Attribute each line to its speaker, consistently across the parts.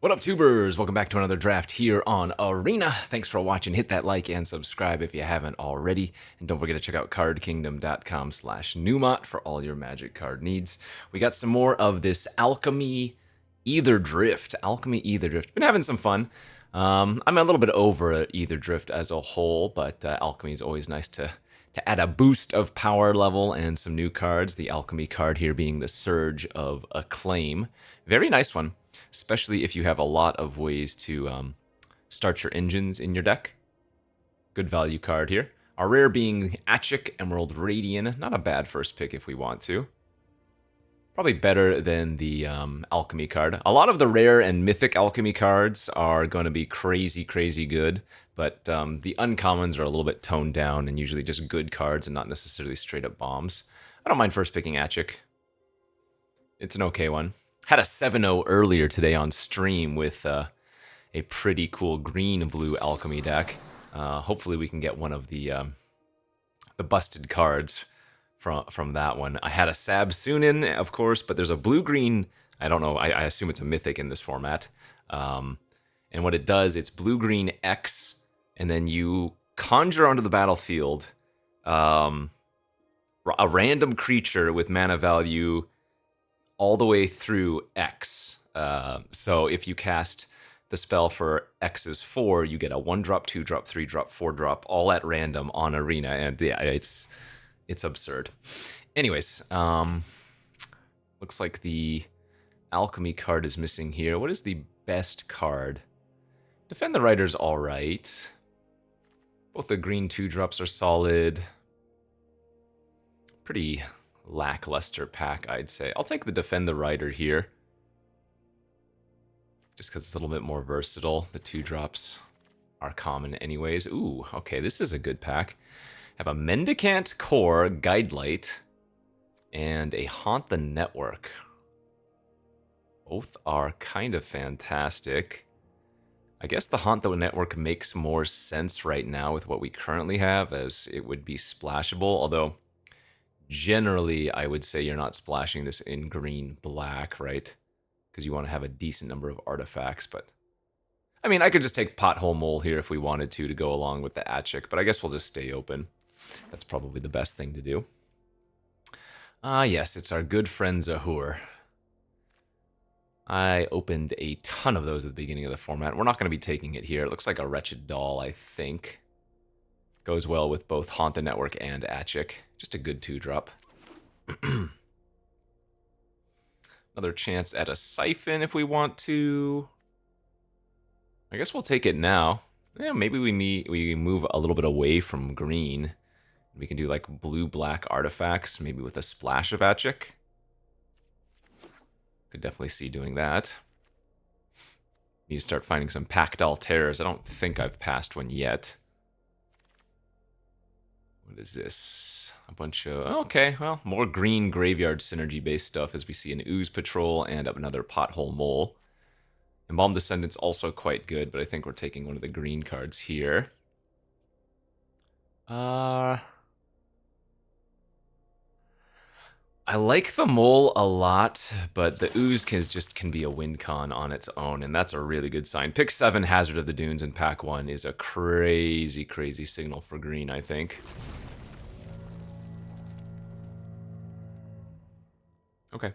Speaker 1: What up, tubers? Welcome back to another draft here on Arena. Thanks for watching. Hit that like and subscribe if you haven't already. And don't forget to check out cardkingdom.com/Numot for all your Magic card needs. We got some more of this Alchemy Aetherdrift. Alchemy Aetherdrift. Been having some fun. I'm a little bit over Aetherdrift as a whole, but Alchemy is always nice to add a boost of power level and some new cards. The Alchemy card here being the Surge of Acclaim. Very nice one, especially if you have a lot of ways to start your engines in your deck. Good value card here. Our rare being Achik Emerald Radian. Not a bad first pick if we want to. Probably better than the Alchemy card. A lot of the rare and mythic Alchemy cards are going to be crazy, crazy good, but the uncommons are a little bit toned down and usually just good cards and not necessarily straight up bombs. I don't mind first picking Achik. It's an okay one. Had a 7-0 earlier today on stream with a pretty cool green-blue Alchemy deck. Hopefully we can get one of the busted cards from that one. I had a Sabsunin, of course, but there's a blue-green, I don't know, I assume it's a mythic in this format. And what it does, it's blue-green X, and then you conjure onto the battlefield a random creature with mana value all the way through X. So if you cast the spell for X is 4, you get a 1-drop, 2-drop, 3-drop, 4-drop, all at random on Arena, and yeah, it's absurd. Anyways, looks like the Alchemy card is missing here. What is the best card? Defend the Rider's alright. Both the green 2-drops are solid. Pretty lackluster pack, I'd say. I'll take the Defend the Rider here, just because it's a little bit more versatile. The 2-drops are common anyways. Ooh, okay, this is a good pack. Have a Mendicant Core, Guidelight, and a Haunt the Network. Both are kind of fantastic. I guess the Haunt the Network makes more sense right now with what we currently have, as it would be splashable, although generally I would say you're not splashing this in green-black, right? Because you want to have a decent number of artifacts, but I mean, I could just take Pothole Mole here if we wanted to go along with the Achik, but I guess we'll just stay open. That's probably the best thing to do. Yes, it's our good friend Zahur. I opened a ton of those at the beginning of the format. We're not going to be taking it here. It looks like a Wretched Doll, I think. Goes well with both Haunt the Network and Achik. Just a good 2-drop. Another chance at a Siphon if we want to. I guess we'll take it now. Yeah, maybe we move a little bit away from green. We can do like blue-black artifacts, maybe with a splash of Achik. Could definitely see doing that. Need to start finding some Pact Altairs. I don't think I've passed one yet. What is this? A bunch of... Okay, well, more green graveyard synergy-based stuff as we see an Ooze Patrol and another Pothole Mole. Embalmed Descendant's also quite good, but I think we're taking one of the green cards here. I like the Mole a lot, but the Ooze can be a win con on its own, and that's a really good sign. Pick 7 Hazard of the Dunes in Pack 1 is a crazy, crazy signal for green, I think. Okay.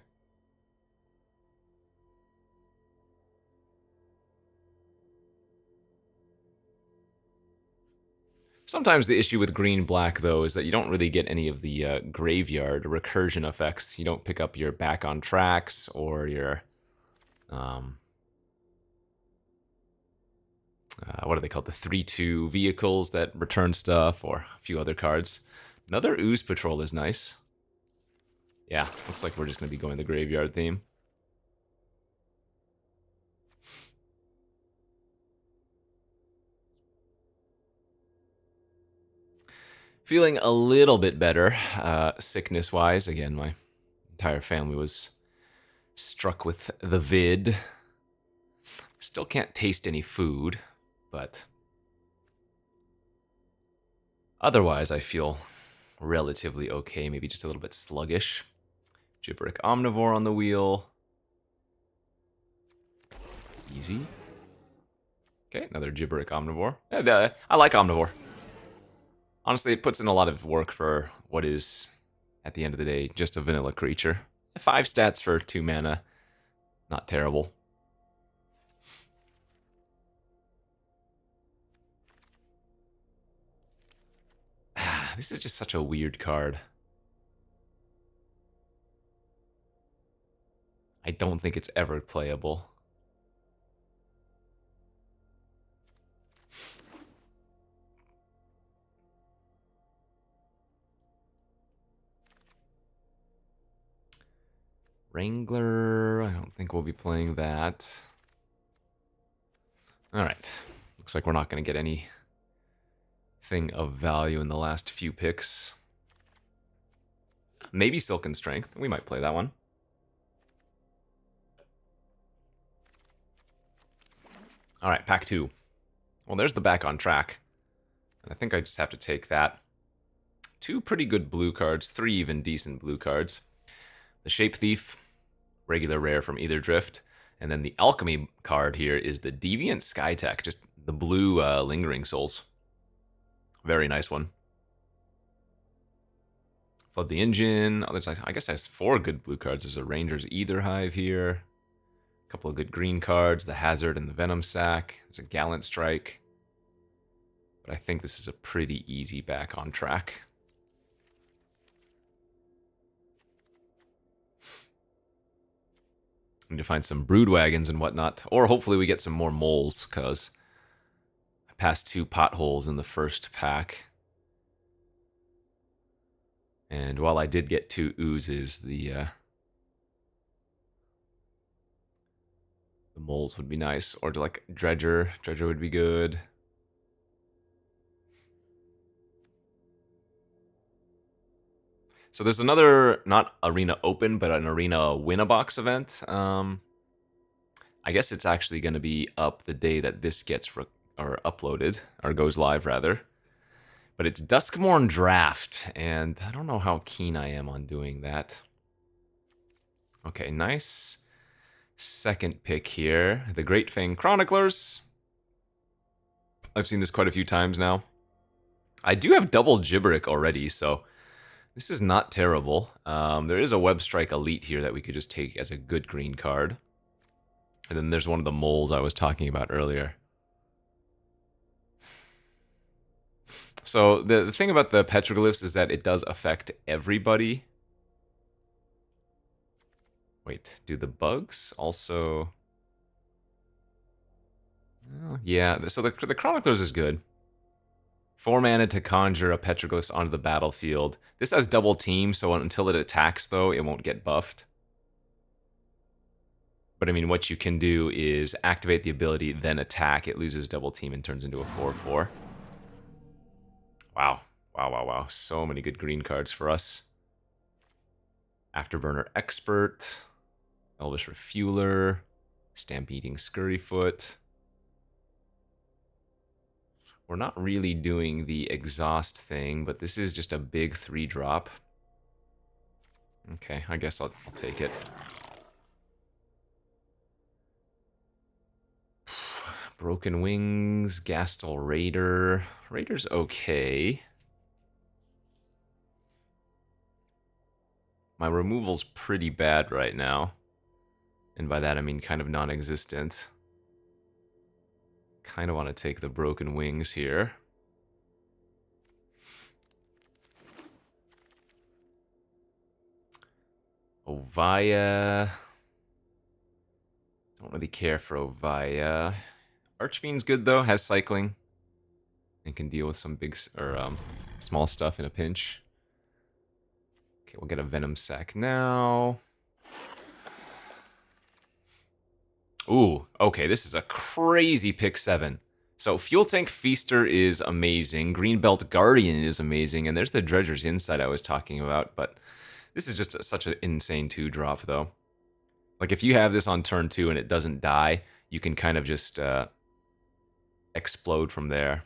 Speaker 1: Sometimes the issue with green-black, though, is that you don't really get any of the graveyard recursion effects. You don't pick up your Back on Tracks or your... what are they called? The 3-2 vehicles that return stuff, or a few other cards. Another Ooze Patrol is nice. Yeah, looks like we're just going to be going the graveyard theme. Feeling a little bit better, sickness-wise. Again, my entire family was struck with the vid. Still can't taste any food, but otherwise I feel relatively okay, maybe just a little bit sluggish. Gibberic Omnivore on the wheel. Easy. Okay, another gibberic omnivore. I like omnivore. Honestly, it puts in a lot of work for what is, at the end of the day, just a vanilla creature. 5 stats for 2 mana. Not terrible. This is just such a weird card. I don't think it's ever playable. Wrangler, I don't think we'll be playing that. Alright, looks like we're not going to get anything of value in the last few picks. Maybe Silken Strength, we might play that one. Alright, pack 2. Well, there's the back on track. And I think I just have to take that. 2 pretty good blue cards, 3 even decent blue cards. The Shape Thief, regular rare from Aetherdrift. And then the Alchemy card here is the Deviant Skytech, just the blue Lingering Souls. Very nice one. Flood the Engine. I guess has 4 good blue cards. There's a Ranger's Aether Hive here. A couple of good green cards, the Hazard and the Venom Sac. There's a Gallant Strike. But I think this is a pretty easy back on track. Need to find some brood wagons and whatnot. Or hopefully we get some more moles, because I passed 2 potholes in the first pack. And while I did get 2 oozes, the moles would be nice. Or like Dredger. Dredger would be good. So there's another, not Arena Open, but an Arena Win-A-Box event. I guess it's actually going to be up the day that this gets uploaded, or goes live, rather. But it's Duskmourn Draft, and I don't know how keen I am on doing that. Okay, nice. Second pick here, the Great Fang Chroniclers. I've seen this quite a few times now. I do have double Gibberic already, so this is not terrible. There is a Web Strike Elite here that we could just take as a good green card. And then there's one of the moles I was talking about earlier. So the thing about the petroglyphs is that it does affect everybody. Wait, do the bugs also... Oh, yeah, so the Chroniclers is good. 4 mana to conjure a petroglyphs onto the battlefield. This has double team, so until it attacks, though, it won't get buffed. But I mean, what you can do is activate the ability, then attack. It loses double team and turns into a 4/4. Wow. Wow, wow, wow. So many good green cards for us. Afterburner Expert. Elvish Refueler. Stampeding Scurryfoot. We're not really doing the exhaust thing, but this is just a big 3-drop. Okay, I guess I'll take it. Broken Wings, Gastel Raider. Raider's okay. My removal's pretty bad right now. And by that I mean kind of non-existent. Kind of want to take the Broken Wings here. Ovaya. Don't really care for Ovaya. Archfiend's good though, has cycling. And can deal with some big or small stuff in a pinch. Okay, we'll get a Venom Sac now. Ooh, okay, this is a crazy pick 7. So Fuel Tank Feaster is amazing. Greenbelt Guardian is amazing. And there's the Dredger's Insight I was talking about. But this is just such an insane 2-drop, though. Like, if you have this on turn 2 and it doesn't die, you can kind of just explode from there.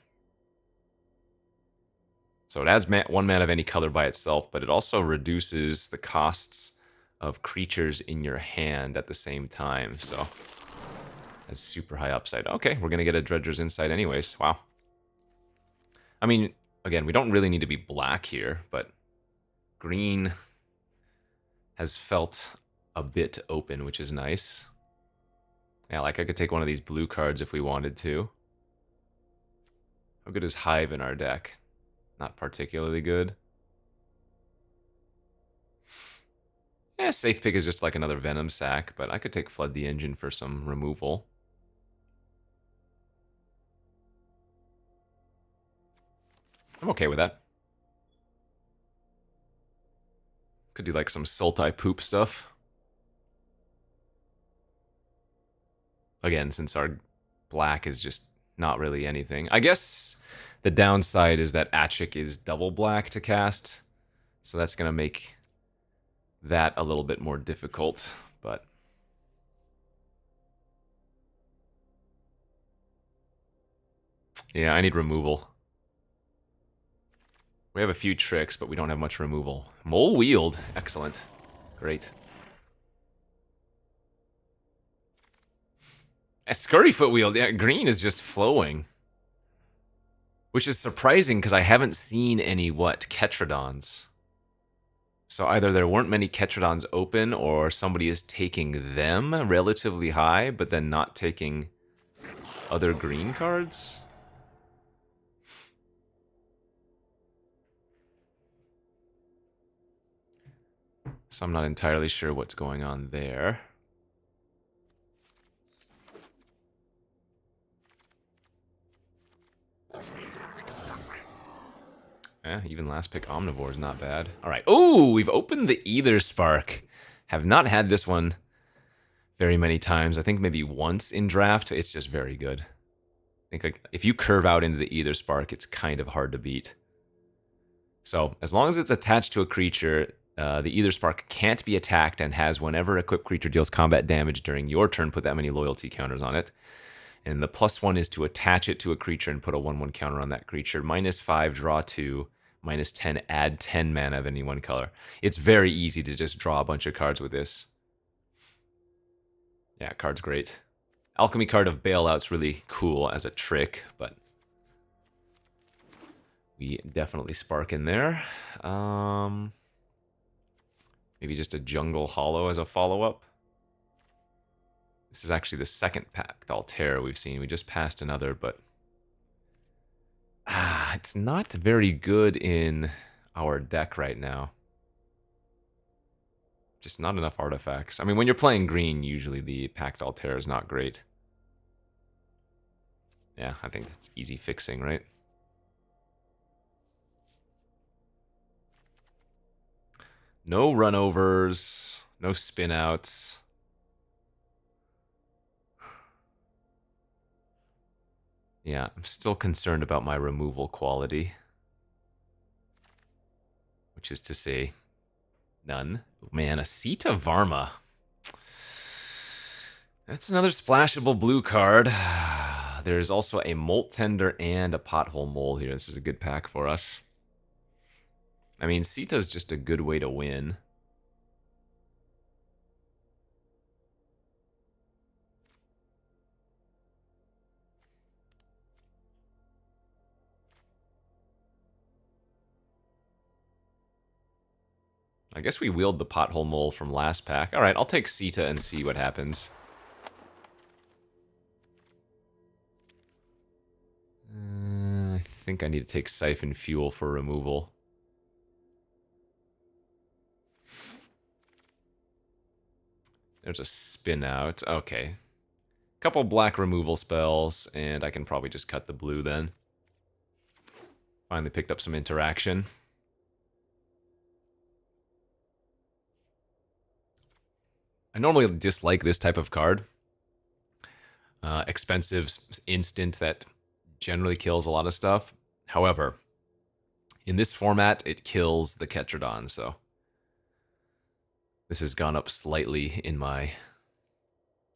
Speaker 1: So it adds 1 mana of any color by itself, but it also reduces the costs of creatures in your hand at the same time. So has super high upside. Okay, we're going to get a Dredger's Insight anyways. Wow. I mean, again, we don't really need to be black here, but green has felt a bit open, which is nice. Yeah, like I could take one of these blue cards if we wanted to. How good is Hive in our deck? Not particularly good. Yeah, safe pick is just like another Venom Sack, but I could take Flood the Engine for some removal. I'm okay with that. Could do like some Sultai Poop stuff. Again, since our black is just not really anything. I guess the downside is that Achik is double black to cast, so that's going to make that a little bit more difficult, but... yeah, I need removal. We have a few tricks, but we don't have much removal. Mole Wield. Excellent. Great. A Scurryfoot Wield. Yeah, green is just flowing. Which is surprising, because I haven't seen any, Ketrodons. So either there weren't many Ketrodons open, or somebody is taking them relatively high, but then not taking other green cards? So I'm not entirely sure what's going on there. Yeah, even last pick Omnivore is not bad. All right. Oh, we've opened the Aetherspark. Have not had this one very many times. I think maybe once in draft. It's just very good. I think like if you curve out into the Aetherspark, it's kind of hard to beat. So as long as it's attached to a creature, the Aetherspark can't be attacked and has whenever equipped creature deals combat damage during your turn, put that many loyalty counters on it. And the +1 is to attach it to a creature and put a 1/1 counter on that creature. -5, draw 2. -10, add 10 mana of any one color. It's very easy to just draw a bunch of cards with this. Yeah, card's great. Alchemy card of Bailout's really cool as a trick, but we definitely spark in there. Maybe just a Jungle Hollow as a follow-up. This is actually the second Pact Altair we've seen. We just passed another, but... it's not very good in our deck right now. Just not enough artifacts. I mean, when you're playing green, usually the Pact Altair is not great. Yeah, I think that's easy fixing, right? No runovers, no spin-outs. Yeah, I'm still concerned about my removal quality. Which is to say, none. Man, a Sita Varma. That's another splashable blue card. There's also a Molt Tender and a Pothole Mole here. This is a good pack for us. I mean, Sita's just a good way to win. I guess we wheeled the Pothole Mole from last pack. Alright, I'll take Sita and see what happens. I think I need to take Siphon Fuel for removal. There's a spin out. Okay. Couple black removal spells, and I can probably just cut the blue then. Finally picked up some interaction. I normally dislike this type of card. Expensive instant that generally kills a lot of stuff. However, in this format, it kills the Ketrodon, so this has gone up slightly in my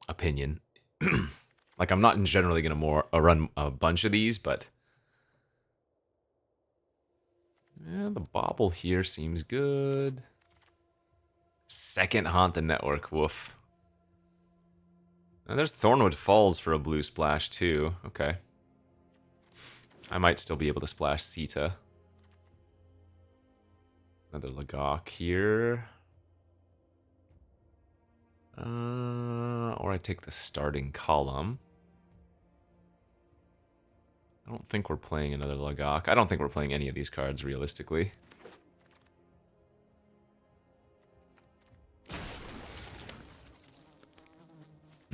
Speaker 1: opinion. Like, I'm not generally going to run a bunch of these, but yeah, the Bobble here seems good. Second Haunt the Network, woof. And there's Thornwood Falls for a blue splash too. Okay. I might still be able to splash Sita. Another Lagok here. Or I take the starting column. I don't think we're playing another Lagok. I don't think we're playing any of these cards, realistically.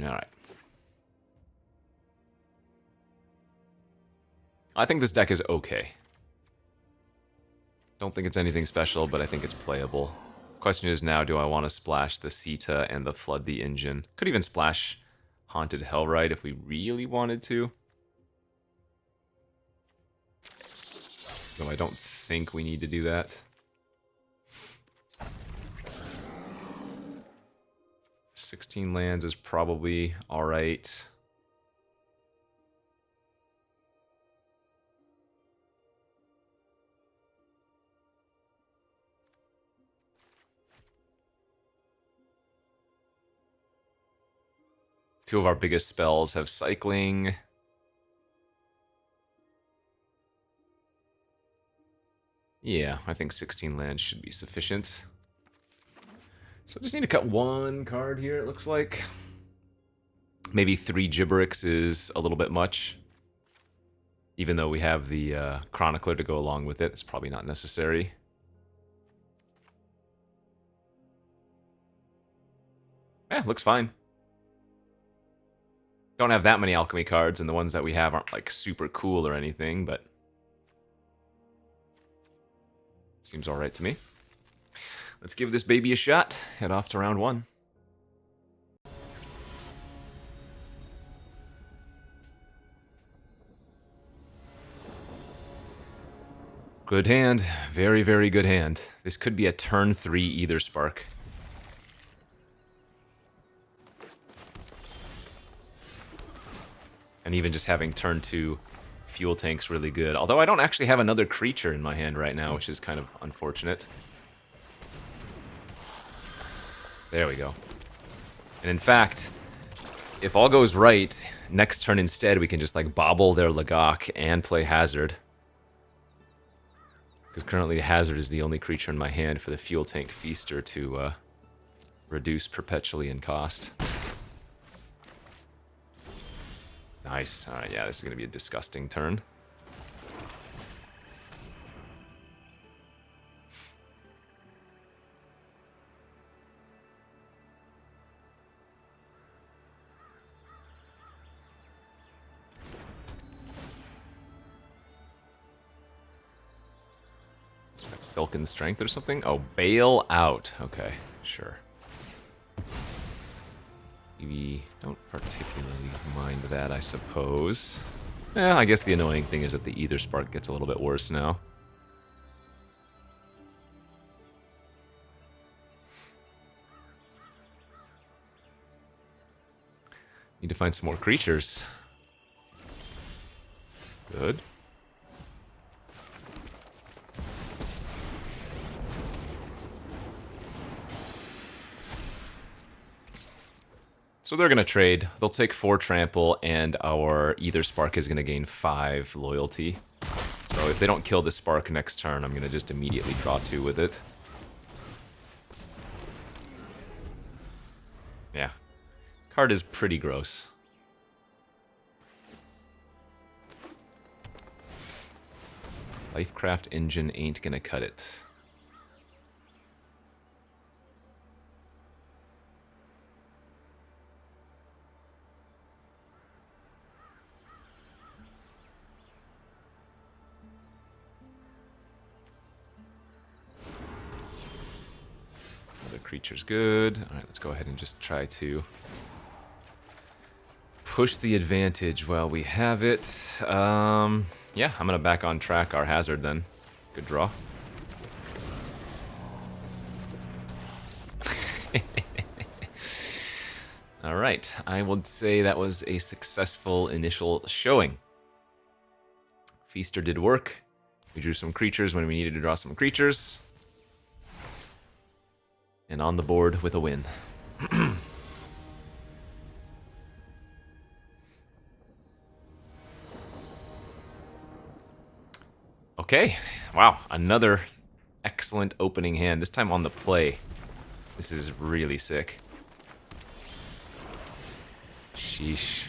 Speaker 1: Alright. I think this deck is okay. Don't think it's anything special, but I think it's playable. Question is now, do I want to splash the Sita and the Flood the Engine? Could even splash Haunted Hellrite if we really wanted to. Though I don't think we need to do that. $16 lands is probably alright. Two of our biggest spells have cycling. Yeah, I think 16 lands should be sufficient. So I just need to cut one card here, it looks like. Maybe 3 Gibberix is a little bit much. Even though we have the Chronicler to go along with it, it's probably not necessary. Yeah, looks fine. Don't have that many Alchemy cards, and the ones that we have aren't like super cool or anything, but seems alright to me. Let's give this baby a shot. Head off to round 1. Good hand. Very, very good hand. This could be a turn 3 Aetherspark. And even just having turn 2 fuel tank's really good. Although I don't actually have another creature in my hand right now, which is kind of unfortunate. There we go. And in fact, if all goes right, next turn instead we can just like bobble their Lagok and play Hazard. Because currently Hazard is the only creature in my hand for the fuel tank Feaster to reduce perpetually in cost. Nice. Alright, yeah, this is going to be a disgusting turn. Silken Strength or something? Oh, bail out. Okay, sure. We don't particularly mind that, I suppose. Yeah, I guess the annoying thing is that the Aetherspark gets a little bit worse now. Need to find some more creatures. Good. So they're going to trade. They'll take 4 trample, and our Aetherspark is going to gain 5 loyalty. So if they don't kill the Spark next turn, I'm going to just immediately draw 2 with it. Yeah. Card is pretty gross. Lifecraft Engine ain't going to cut it. Creature's good. Alright, let's go ahead and just try to push the advantage while we have it. Yeah, I'm gonna back on track our Hazard then. Good draw. Alright, I would say that was a successful initial showing. Feaster did work. We drew some creatures when we needed to draw some creatures. And on the board with a win. Okay, wow, another excellent opening hand, this time on the play. This is really sick. Sheesh.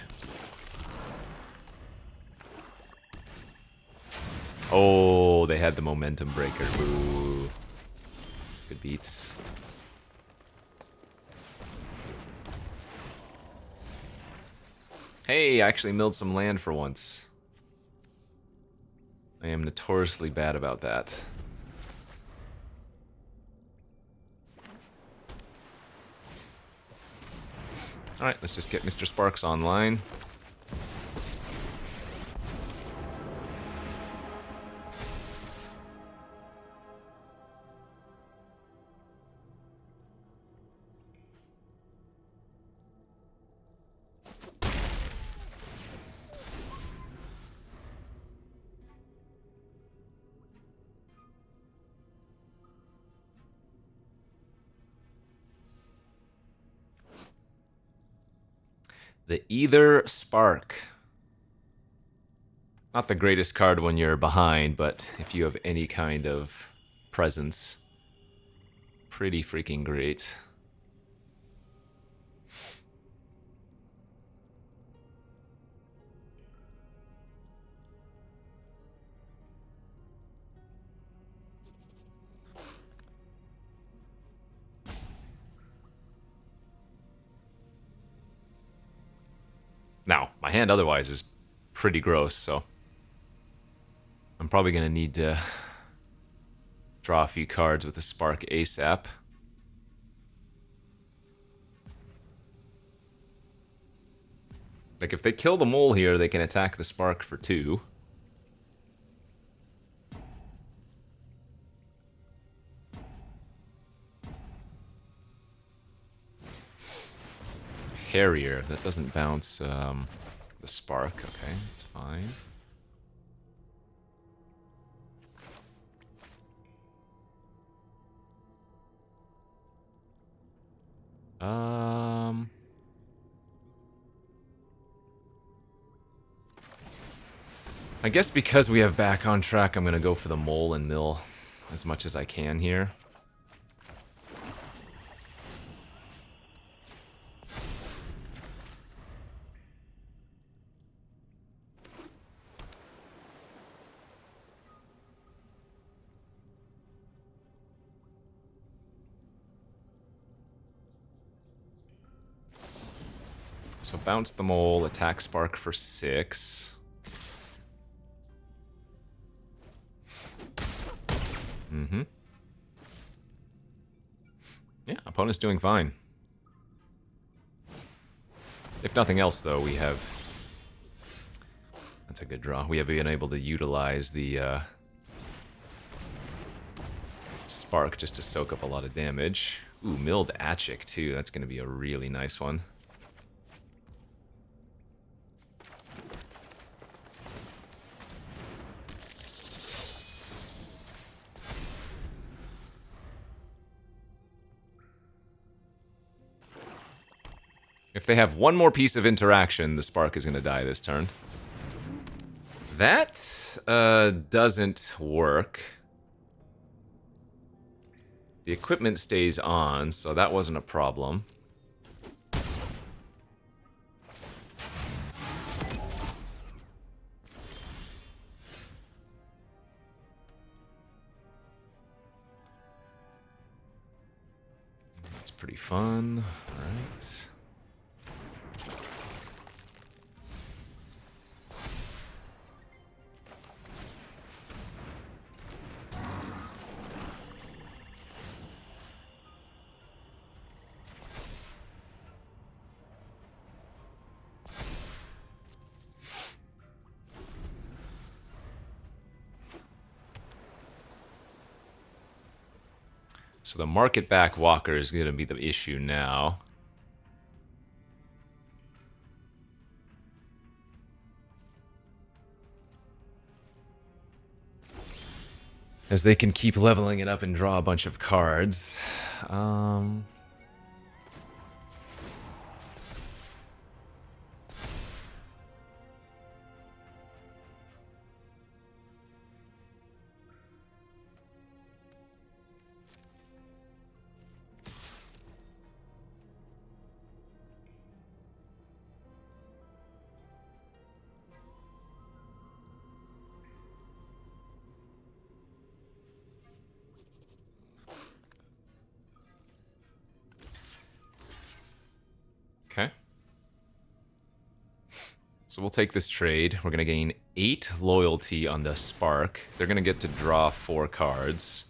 Speaker 1: Oh, they had the momentum breaker. Boo. Good beats. Hey, I actually milled some land for once. I am notoriously bad about that. Alright, let's just get Mr. Sparks online. The Aetherspark. Not the greatest card when you're behind, but if you have any kind of presence, pretty freaking great. Now, my hand otherwise is pretty gross, so I'm probably going to need to draw a few cards with the Spark ASAP. Like, if they kill the mole here, they can attack the Spark for 2. Harrier, that doesn't bounce the Spark. Okay, that's fine. I guess because we have back on track, I'm gonna go for the mole and mill as much as I can here. So bounce the mole, attack Spark for 6. Mm-hmm. Yeah, opponent's doing fine. If nothing else, though, we have... That's a good draw. We have been able to utilize the Spark just to soak up a lot of damage. Ooh, milled Achik, too. That's going to be a really nice one. If they have one more piece of interaction, the Spark is going to die this turn. That doesn't work. The equipment stays on, so that wasn't a problem. That's pretty fun. All right. So the market back walker is going to be the issue now. As they can keep leveling it up and draw a bunch of cards. So we'll take this trade. We're going to gain 8 loyalty on the Spark. They're going to get to draw 4 cards.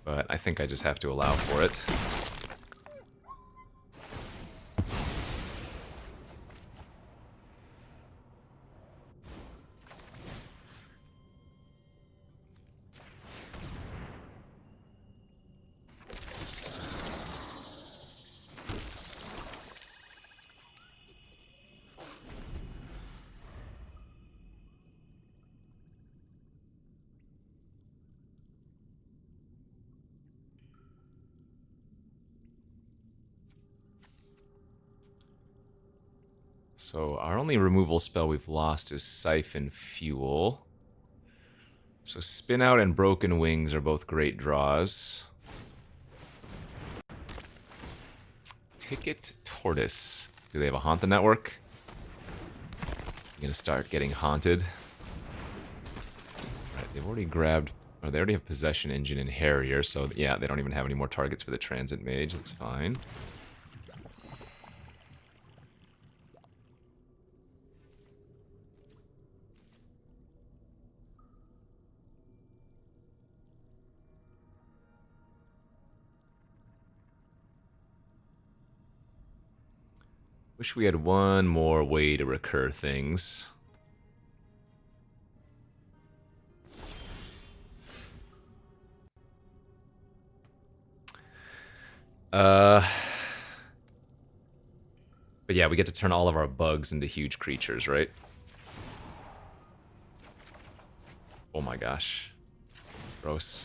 Speaker 1: But I think I just have to allow for it. So our only removal spell we've lost is Siphon Fuel. So Spin Out and Broken Wings are both great draws. Ticket Tortoise. Do they have a Haunt the Network? I'm gonna start getting haunted. Alright, they've already grabbed... Oh, they already have Possession Engine and Harrier, so yeah, they don't even have any more targets for the Transit Mage. That's fine. Wish we had one more way to recur things. But yeah, we get to turn all of our bugs into huge creatures, right? Oh my gosh. Gross.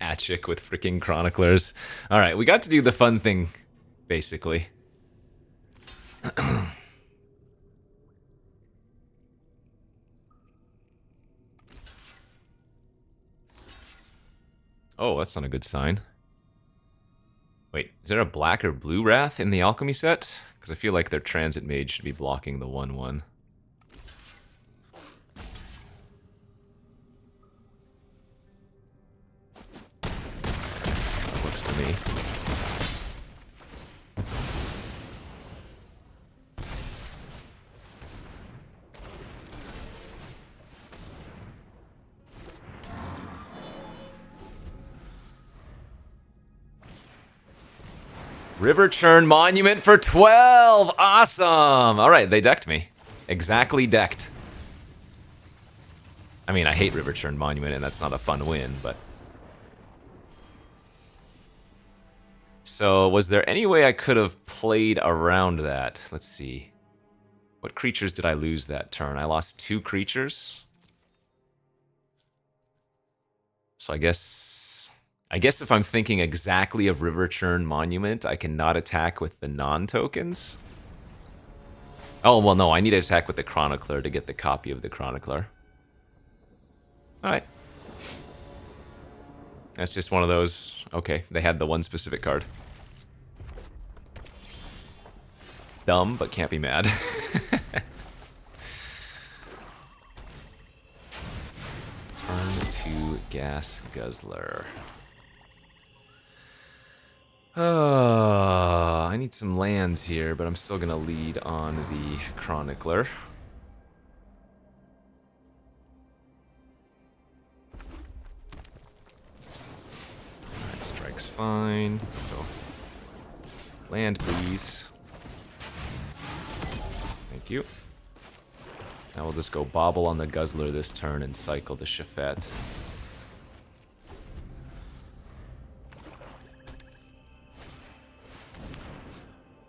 Speaker 1: Atchik with freaking Chroniclers. Alright, we got to do the fun thing, basically. Oh, that's not a good sign. Wait, is there a black or blue Wrath in the Alchemy set? Because I feel like their Transit Mage should be blocking the 1/1. Works for me. River Churn Monument for 12! Awesome! Alright, they decked me. Exactly decked. I mean, I hate River Churn Monument, and that's not a fun win, but... So, was there any way I could have played around that? Let's see. What creatures did I lose that turn? I lost 2 creatures? So I guess if I'm thinking exactly of River Churn Monument, I cannot attack with the non-tokens? Oh, well, no, I need to attack with the Chronicler to get the copy of the Chronicler. Alright. That's just one of those... Okay, they had the one specific card. Dumb, but can't be mad. Turn to Gas Guzzler. I need some lands here, but I'm still gonna lead on the Chronicler. Alright, strike's fine. So, land please. Thank you. Now we'll just go bobble on the Guzzler this turn and cycle the Shafet.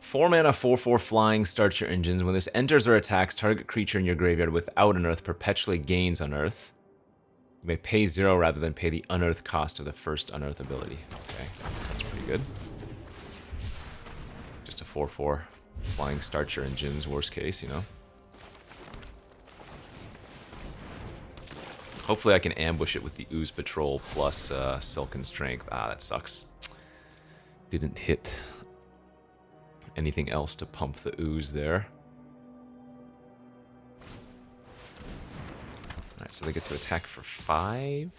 Speaker 1: 4 mana, 4/4 flying, starts your engines. When this enters or attacks, target creature in your graveyard without an earth perpetually gains unearth. You may pay 0 rather than pay the unearth cost of the first unearth ability. Okay, that's pretty good. Just a 4/4 flying, start your engines, worst case, you know. Hopefully I can ambush it with the Ooze Patrol plus Silken Strength. Ah, that sucks. Didn't hit anything else to pump the ooze there. Alright, so they get to attack for 5.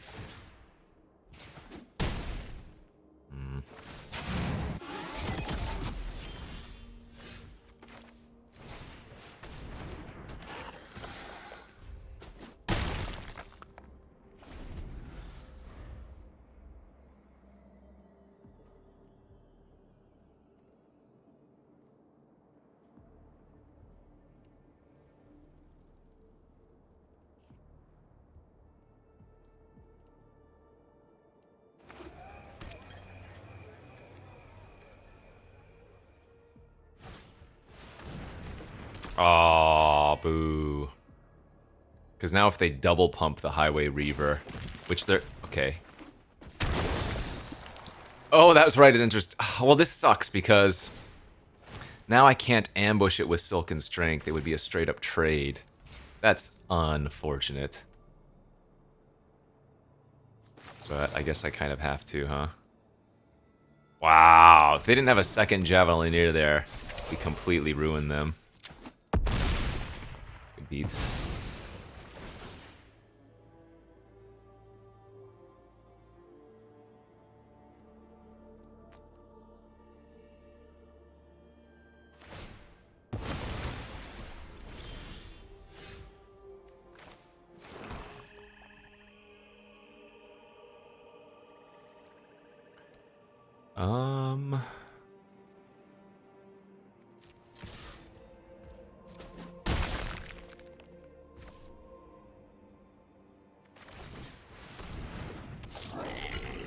Speaker 1: Oh, boo. Because now if they double pump the Highway Reaver, which they're... Okay. Oh, that was right. It interest. Well, this sucks because now I can't ambush it with Silken Strength. It would be a straight up trade. That's unfortunate. But I guess I kind of have to, huh? Wow. If they didn't have a second Javelineer there, we completely ruined them. Good beats.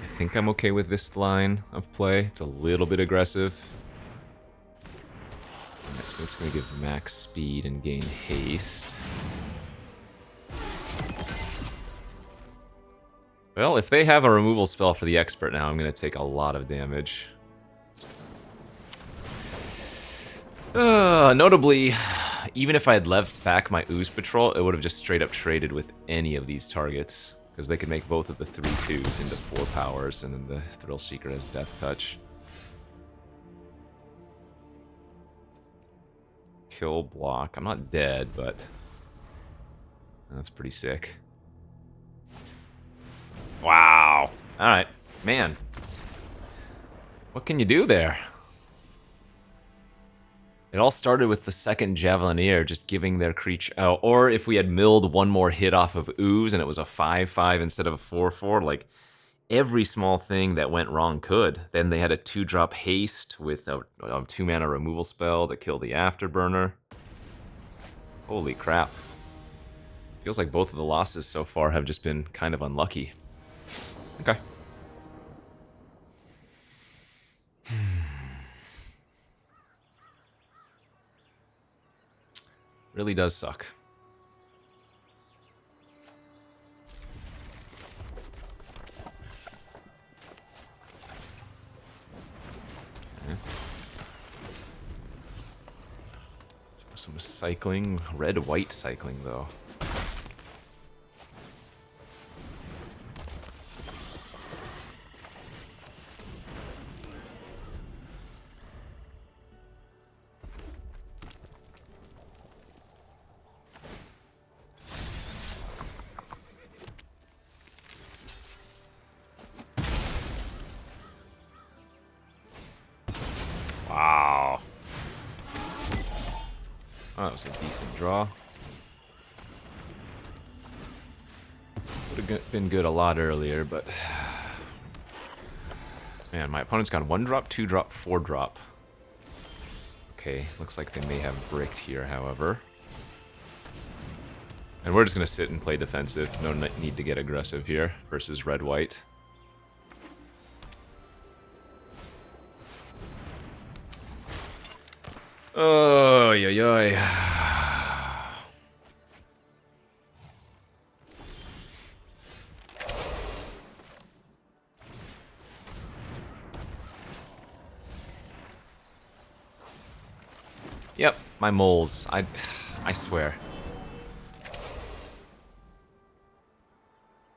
Speaker 1: I think I'm okay with this line of play. It's a little bit aggressive. Alright, so it's going to give max speed and gain haste. Well, if they have a removal spell for the expert now, I'm going to take a lot of damage. Notably, even if I had left back my Ooze Patrol, it would have just straight up traded with any of these targets. Because they could make both of the 3/2s into 4 powers, and then the Thrill Seeker has Death Touch. Kill, block. I'm not dead, but that's pretty sick. Wow. Alright. Man. What can you do there? It all started with the second Javelineer just giving their creature... Oh, or if we had milled one more hit off of Ooze and it was a 5/5 instead of a 4/4, like, every small thing that went wrong could. Then they had a 2-drop haste with a 2-mana removal spell to kill the Afterburner. Holy crap. Feels like both of the losses so far have just been kind of unlucky. Okay. Really does suck. Okay. Some cycling, red-white cycling though. Wow. Oh, that was a decent draw. Would have been good a lot earlier, but... Man, my opponent's got 1-drop, 2-drop, 4-drop. Okay, looks like they may have bricked here, however. And we're just going to sit and play defensive. No need to get aggressive here versus red-white. Oh, yo, yo. Yep, my moles. I swear.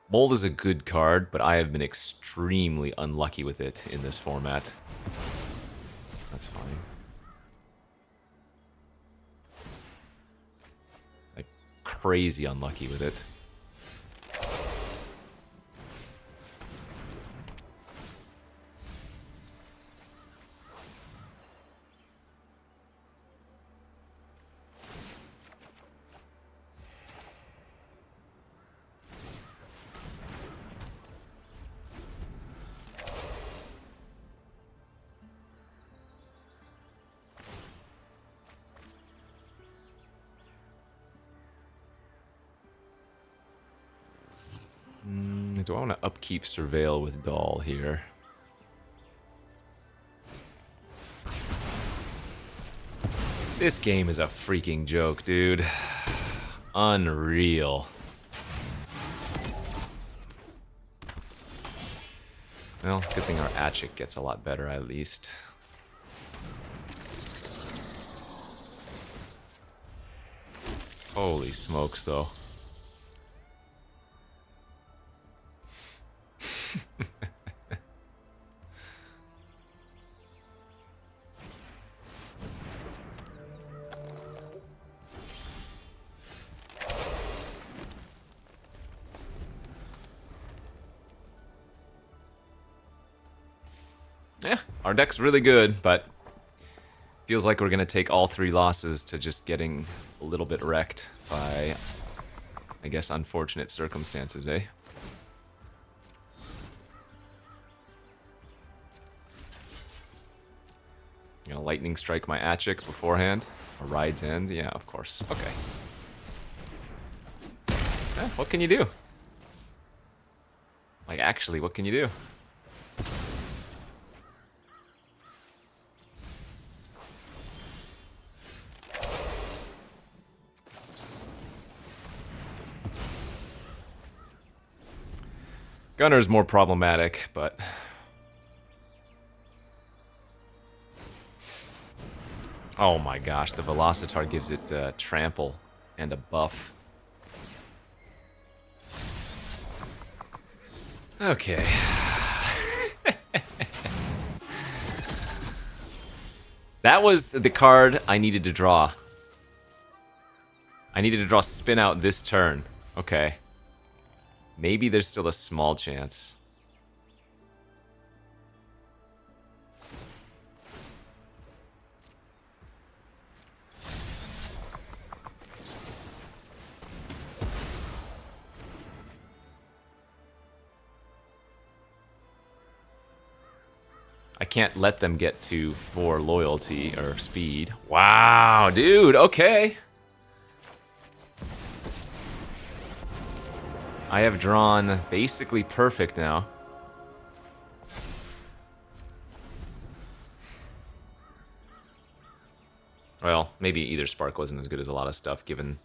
Speaker 1: Mold is a good card, but I have been extremely unlucky with it in this format. That's fine. Like, crazy unlucky with it. Do I want to upkeep Surveil with Doll here? This game is a freaking joke, dude. Unreal. Well, good thing our Atchik gets a lot better, at least. Holy smokes, though. Yeah, our deck's really good, but feels like we're going to take all 3 losses to just getting a little bit wrecked by, I guess, unfortunate circumstances, eh? You know, lightning strike my Atchik beforehand? A Ride's End? Yeah, of course. Okay. Eh, what can you do? Like, actually, what can you do? Gunner's more problematic, but... Oh my gosh, the Velocitar gives it trample and a buff. Okay. That was the card I needed to draw. I needed to draw Spin Out this turn. Okay. Maybe there's still a small chance. I can't let them get to 4 loyalty or speed. Wow, dude, okay. I have drawn basically perfect now. Well, maybe Aetherspark wasn't as good as a lot of stuff given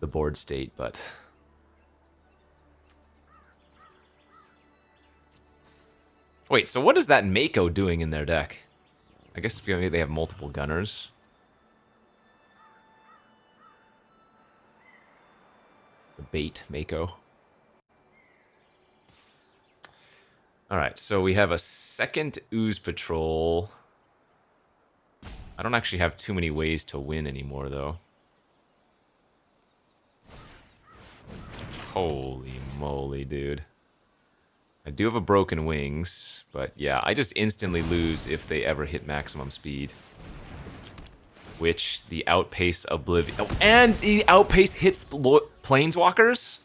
Speaker 1: the board state, but... Wait, so what is that Mako doing in their deck? I guess maybe they have multiple gunners. The bait Mako. Alright, so we have a second Ooze Patrol. I don't actually have too many ways to win anymore, though. Holy moly, dude. I do have a Broken Wings, but yeah, I just instantly lose if they ever hit maximum speed. Which the Outpace Oblivion... Oh, and the Outpace hits Planeswalkers?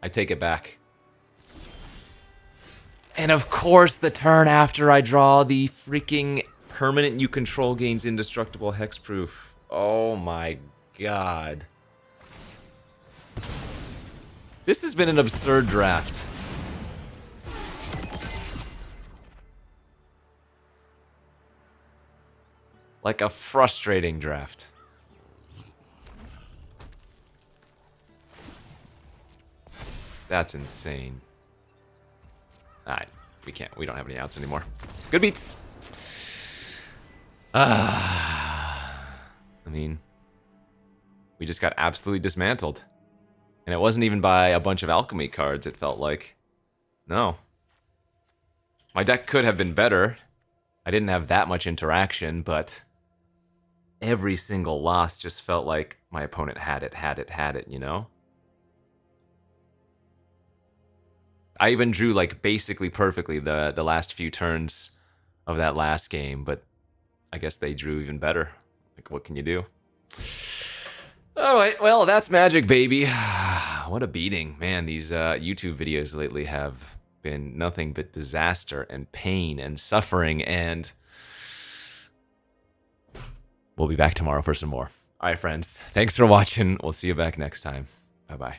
Speaker 1: I take it back. And of course, the turn after I draw the freaking permanent you control gains indestructible hexproof. Oh my god. This has been an absurd draft. Like a frustrating draft. That's insane. Alright, we don't have any outs anymore. Good beats. I mean, we just got absolutely dismantled. And it wasn't even by a bunch of alchemy cards, it felt like. No. My deck could have been better. I didn't have that much interaction, but every single loss just felt like my opponent had it, you know? I even drew, like, basically perfectly the last few turns of that last game, but I guess they drew even better. Like, what can you do? Alright, well, that's Magic, baby. What a beating. Man, these YouTube videos lately have been nothing but disaster and pain and suffering, and we'll be back tomorrow for some more. Alright, friends. Thanks for watching. We'll see you back next time. Bye-bye.